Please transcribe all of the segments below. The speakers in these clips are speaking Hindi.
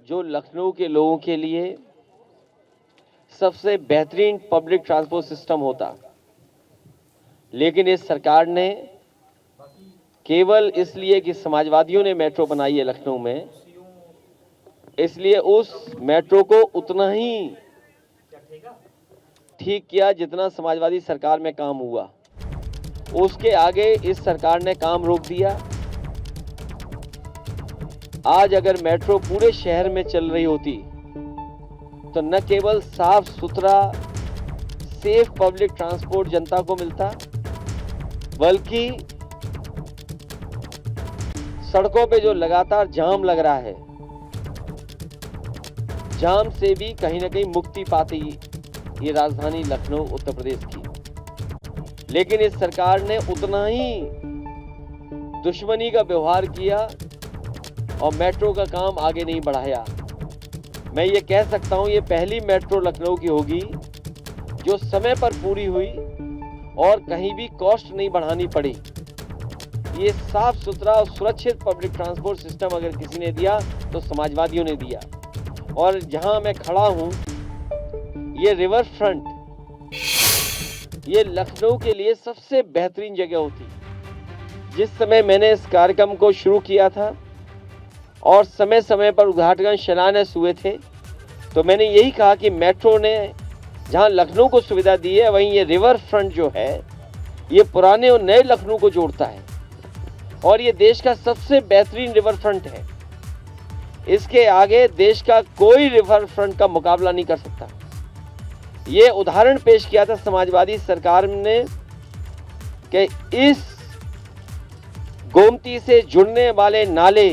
जो लखनऊ के लोगों के लिए सबसे बेहतरीन पब्लिक ट्रांसपोर्ट सिस्टम होता, लेकिन इस सरकार ने केवल इसलिए कि समाजवादियों ने मेट्रो बनाई है लखनऊ में, इसलिए उस मेट्रो को उतना ही ठीक किया जितना समाजवादी सरकार में काम हुआ। उसके आगे इस सरकार ने काम रोक दिया। आज अगर मेट्रो पूरे शहर में चल रही होती तो न केवल साफ सुथरा सेफ पब्लिक ट्रांसपोर्ट जनता को मिलता, बल्कि सड़कों पे जो लगातार जाम लग रहा है, जाम से भी कहीं ना कहीं मुक्ति पाती ये राजधानी लखनऊ उत्तर प्रदेश की। लेकिन इस सरकार ने उतना ही दुश्मनी का व्यवहार किया और मेट्रो का काम आगे नहीं बढ़ाया। मैं ये कह सकता हूँ ये पहली मेट्रो लखनऊ की होगी जो समय पर पूरी हुई और कहीं भी कॉस्ट नहीं बढ़ानी पड़ी। ये साफ सुथरा और सुरक्षित पब्लिक ट्रांसपोर्ट सिस्टम अगर किसी ने दिया तो समाजवादियों ने दिया। और जहां मैं खड़ा हूं ये रिवर फ्रंट, ये लखनऊ के लिए सबसे बेहतरीन जगह होती। जिस समय मैंने इस कार्यक्रम को शुरू किया था और समय समय पर उद्घाटन शिलान्यास हुए थे, तो मैंने यही कहा कि मेट्रो ने जहां लखनऊ को सुविधा दी है, वहीं ये रिवर फ्रंट जो है ये पुराने और नए लखनऊ को जोड़ता है और ये देश का सबसे बेहतरीन रिवर फ्रंट है। इसके आगे देश का कोई रिवर फ्रंट का मुकाबला नहीं कर सकता। ये उदाहरण पेश किया था समाजवादी सरकार ने कि इस गोमती से जुड़ने वाले नाले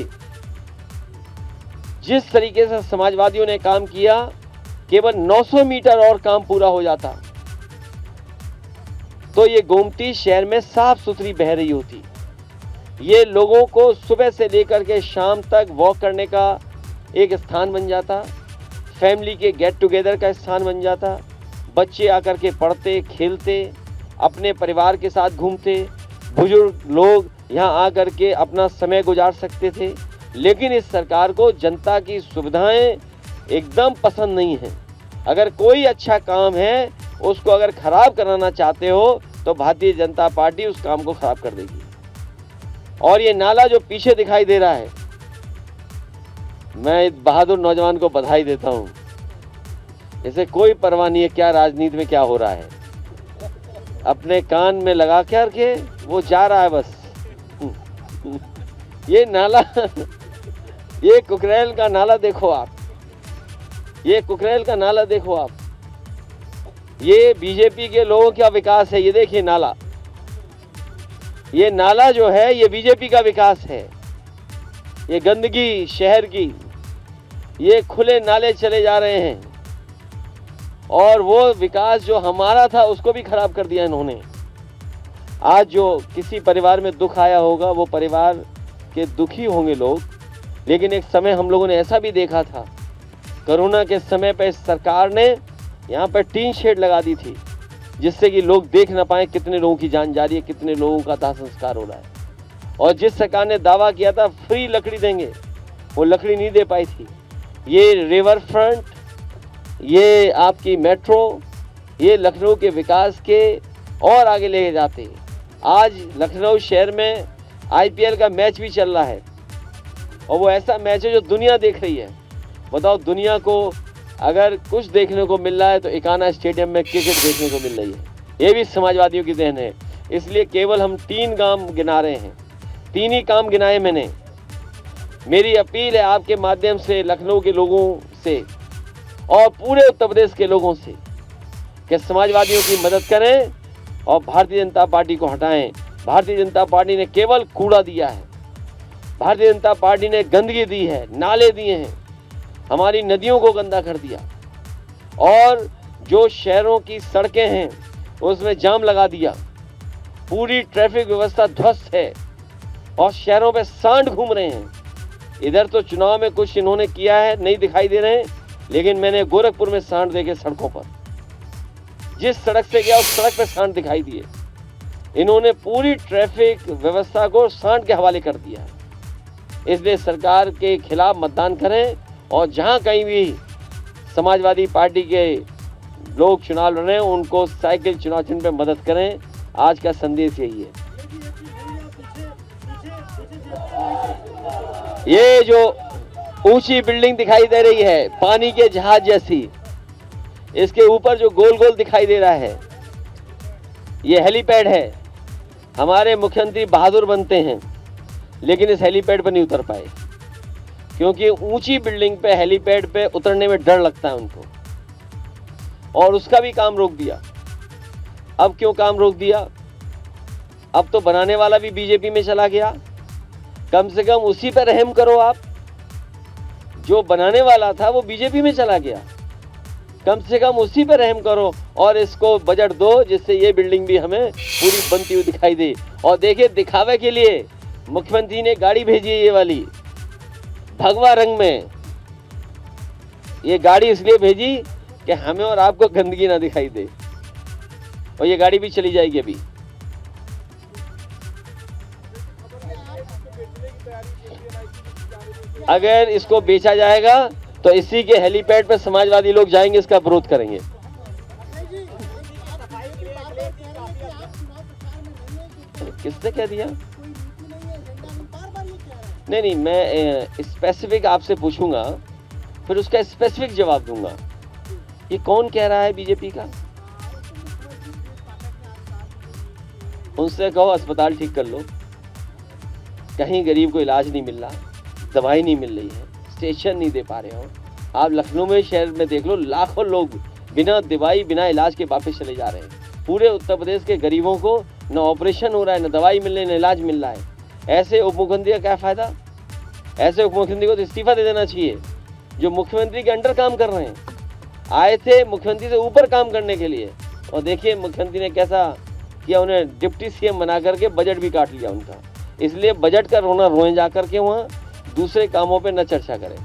जिस तरीके से समाजवादियों ने काम किया, केवल 900 मीटर और काम पूरा हो जाता तो ये गोमती शहर में साफ सुथरी बह रही होती। ये लोगों को सुबह से लेकर के शाम तक वॉक करने का एक स्थान बन जाता, फैमिली के गेट टुगेदर का स्थान बन जाता। बच्चे आकर के पढ़ते, खेलते, अपने परिवार के साथ घूमते, बुजुर्ग लोग यहाँ आकर के अपना समय गुजार सकते थे। लेकिन इस सरकार को जनता की सुविधाएं एकदम पसंद नहीं है। अगर कोई अच्छा काम है उसको अगर खराब कराना चाहते हो तो भारतीय जनता पार्टी उस काम को खराब कर देगी। और ये नाला जो पीछे दिखाई दे रहा है, मैं इस बहादुर नौजवान को बधाई देता हूँ। इसे कोई परवाह नहीं है क्या राजनीति में क्या हो रहा है, अपने कान में लगा के वो जा रहा है बस। ये नाला, ये कुकरेल का नाला देखो आप, ये कुकरेल का नाला देखो आप। ये बीजेपी के लोगों का विकास है। ये देखिए नाला, ये नाला जो है ये बीजेपी का विकास है। ये गंदगी शहर की, ये खुले नाले चले जा रहे हैं और वो विकास जो हमारा था उसको भी खराब कर दिया इन्होंने। आज जो किसी परिवार में दुख आया होगा वो परिवार के दुखी होंगे लोग, लेकिन एक समय हम लोगों ने ऐसा भी देखा था, कोरोना के समय पर सरकार ने यहाँ पर टीन शेड लगा दी थी जिससे कि लोग देख ना पाए कितने लोगों की जान जा रही है, कितने लोगों का दाह संस्कार हो रहा है। और जिस सरकार ने दावा किया था फ्री लकड़ी देंगे, वो लकड़ी नहीं दे पाई थी। ये रिवर फ्रंट, ये आपकी मेट्रो, ये लखनऊ के विकास के और आगे ले जाते। आज लखनऊ शहर में IPL का मैच भी चल रहा है और वो ऐसा मैच है जो दुनिया देख रही है। बताओ, दुनिया को अगर कुछ देखने को मिल रहा है तो इकाना स्टेडियम में क्रिकेट देखने को मिल रही है। ये भी समाजवादियों की देन है। इसलिए केवल हम 3 काम गिना रहे हैं, 3 ही काम गिनाए मैंने। मेरी अपील है आपके माध्यम से लखनऊ के लोगों से और पूरे उत्तर प्रदेश के लोगों से कि समाजवादियों की मदद करें और भारतीय जनता पार्टी को हटाएं। भारतीय जनता पार्टी ने केवल कूड़ा दिया है, भारतीय जनता पार्टी ने गंदगी दी है, नाले दिए हैं, हमारी नदियों को गंदा कर दिया और जो शहरों की सड़कें हैं उसमें जाम लगा दिया। पूरी ट्रैफिक व्यवस्था ध्वस्त है और शहरों में सांड घूम रहे हैं। इधर तो चुनाव में कुछ इन्होंने किया है, नहीं दिखाई दे रहे हैं, लेकिन मैंने गोरखपुर में सांड देखे सड़कों पर। जिस सड़क से गया उस सड़क पे सांड दिखाई दिए। इन्होंने पूरी ट्रैफिक व्यवस्था को सांड के हवाले कर दिया। इसलिए सरकार के खिलाफ मतदान करें और जहाँ कहीं भी समाजवादी पार्टी के लोग चुनाव लड़ रहे हैं उनको साइकिल चुनाव चिन्ह पे मदद करें। आज का संदेश यही है। ये जो ऊंची बिल्डिंग दिखाई दे रही है पानी के जहाज जैसी, इसके ऊपर जो गोल गोल दिखाई दे रहा है ये हेलीपैड है। हमारे मुख्यमंत्री बहादुर बनते हैं लेकिन इस हेलीपैड पर नहीं उतर पाए क्योंकि ऊंची बिल्डिंग पे हेलीपैड पे उतरने में डर लगता है उनको, और उसका भी काम रोक दिया। अब क्यों काम रोक दिया? अब तो बनाने वाला भी बीजेपी में चला गया। कम से कम उसी पर रहम करो आप। जो बनाने वाला था वो बीजेपी में चला गया, कम से कम उसी पर रहम करो और इसको बजट दो जिससे ये बिल्डिंग भी हमें पूरी बनती हुई दिखाई दे। और देखिए, दिखावे के लिए मुख्यमंत्री ने गाड़ी भेजी है, ये वाली भगवा रंग में। ये गाड़ी इसलिए भेजी कि हमें और आपको गंदगी ना दिखाई दे, और ये गाड़ी भी चली जाएगी अभी। अगर इसको बेचा जाएगा तो इसी के हेलीपैड पर समाजवादी लोग जाएंगे, इसका विरोध करेंगे। किसने कह दिया? नहीं, मैं स्पेसिफिक आपसे पूछूंगा, फिर उसका स्पेसिफिक जवाब दूंगा। ये कौन कह रहा है बीजेपी का? उनसे कहो अस्पताल ठीक कर लो। कहीं गरीब को इलाज नहीं मिल रहा, दवाई नहीं मिल रही है, स्टेशन नहीं दे पा रहे हो। आप लखनऊ में शहर में देख लो, लाखों लोग बिना दवाई बिना इलाज के वापस चले जा रहे हैं। पूरे उत्तर प्रदेश के गरीबों को न ऑपरेशन हो रहा है, न दवाई मिल रही, न इलाज मिल रहा है। ऐसे उप मुख्यमंत्री का क्या फायदा? ऐसे उप मुख्यमंत्री को तो इस्तीफा दे देना चाहिए जो मुख्यमंत्री के अंडर काम कर रहे हैं। आए थे मुख्यमंत्री से ऊपर काम करने के लिए, और देखिए मुख्यमंत्री ने कैसा किया, उन्हें डिप्टी सीएम बना करके बजट भी काट लिया उनका। इसलिए बजट का रोना रोएं जा करके, वहाँ दूसरे कामों पे न चर्चा करें।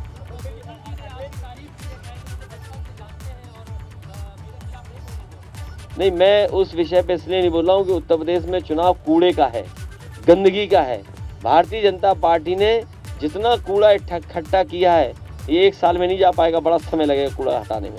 नहीं, मैं उस विषय पे इसलिए नहीं बोल रहा हूँ कि उत्तर प्रदेश में चुनाव कूड़े का है, गंदगी का है। भारतीय जनता पार्टी ने जितना कूड़ा इकट्ठा किया है, ये एक साल में नहीं जा पाएगा, बड़ा समय लगेगा कूड़ा हटाने में।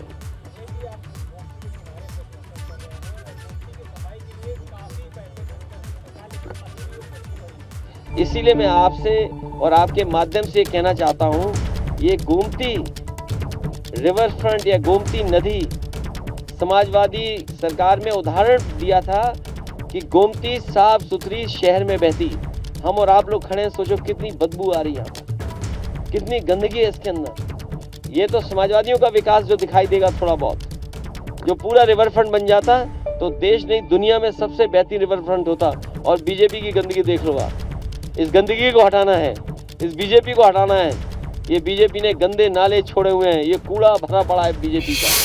इसीलिए मैं आपसे और आपके माध्यम से कहना चाहता हूँ, ये गोमती रिवर फ्रंट या गोमती नदी, समाजवादी सरकार में उदाहरण दिया था कि गोमती साफ सुथरी शहर में बहती। हम और आप लोग खड़े हैं, सोचो कितनी बदबू आ रही है, कितनी गंदगी है इसके अंदर। ये तो समाजवादियों का विकास जो दिखाई देगा थोड़ा बहुत। जो पूरा रिवर फ्रंट बन जाता तो देश नहीं दुनिया में सबसे बेहतरीन रिवर फ्रंट होता। और बीजेपी की गंदगी देख लो आप। इस गंदगी को हटाना है, इस बीजेपी को हटाना है। ये बीजेपी ने गंदे नाले छोड़े हुए हैं, ये कूड़ा भरा पड़ा है बीजेपी का।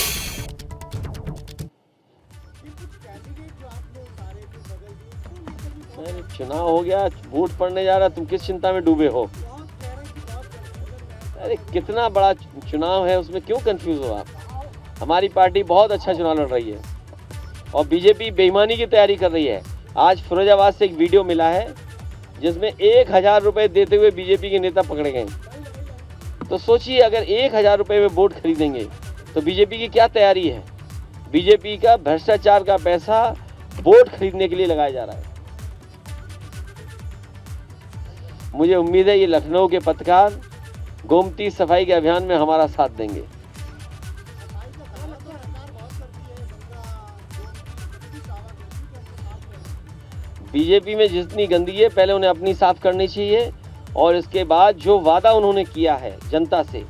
चुनाव हो गया, वोट पड़ने जा रहा, तुम किस चिंता में डूबे हो? अरे कितना बड़ा चुनाव है, उसमें क्यों कंफ्यूज हो आप? हमारी पार्टी बहुत अच्छा चुनाव लड़ रही है और बीजेपी बेईमानी की तैयारी कर रही है। आज फिरोजाबाद से एक वीडियो मिला है जिसमें 1000 रुपए देते हुए बीजेपी के नेता पकड़े गए। तो सोचिए, अगर 1000 रुपए में वोट खरीदेंगे तो बीजेपी की क्या तैयारी है? बीजेपी का भ्रष्टाचार का पैसा वोट खरीदने के लिए लगाया जा रहा है। मुझे उम्मीद है ये लखनऊ के पत्रकार गोमती सफाई के अभियान में हमारा साथ देंगे। बीजेपी में जितनी गंदगी है, पहले उन्हें अपनी साफ करनी चाहिए और इसके बाद जो वादा उन्होंने किया है जनता से,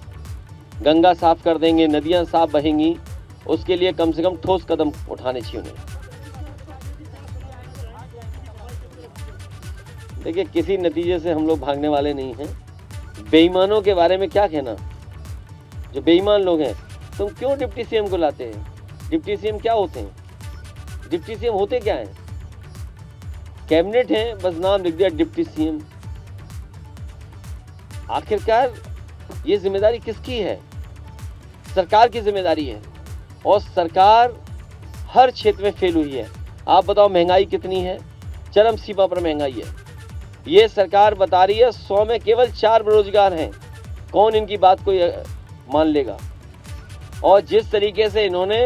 गंगा साफ कर देंगे, नदियां साफ बहेंगी, उसके लिए कम से कम ठोस कदम उठाने चाहिए उन्हें। देखिए, किसी नतीजे से हम लोग भागने वाले नहीं हैं। बेईमानों के बारे में क्या कहना? जो बेईमान लोग हैं, तुम क्यों डिप्टी सीएम को लाते हैं? डिप्टी सीएम क्या होते हैं? डिप्टी सीएम होते क्या हैं? कैबिनेट है, बस नाम लिख दिया डिप्टी सीएम। आखिरकार ये जिम्मेदारी किसकी है? सरकार की जिम्मेदारी है और सरकार हर क्षेत्र में फेल हुई है। आप बताओ, महंगाई कितनी है? चरम सीमा पर महंगाई है। ये सरकार बता रही है 100 में केवल 4 बेरोजगार हैं। कौन इनकी बात को मान लेगा। और जिस तरीके से इन्होंने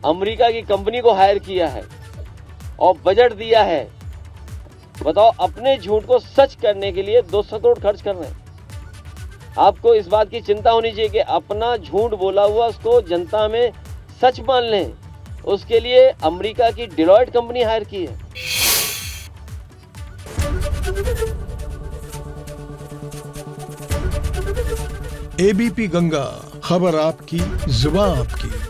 अमेरिका की कंपनी को हायर किया है और बजट दिया है, बताओ, अपने झूठ को सच करने के लिए 200 करोड़ खर्च कर रहे हैं। आपको इस बात की चिंता होनी चाहिए कि अपना झूठ बोला हुआ उसको जनता में सच मान लें। उसके लिए अमेरिका की डिलॉयट कंपनी हायर की है। एबीपी गंगा, खबर आपकी, जुबान आपकी।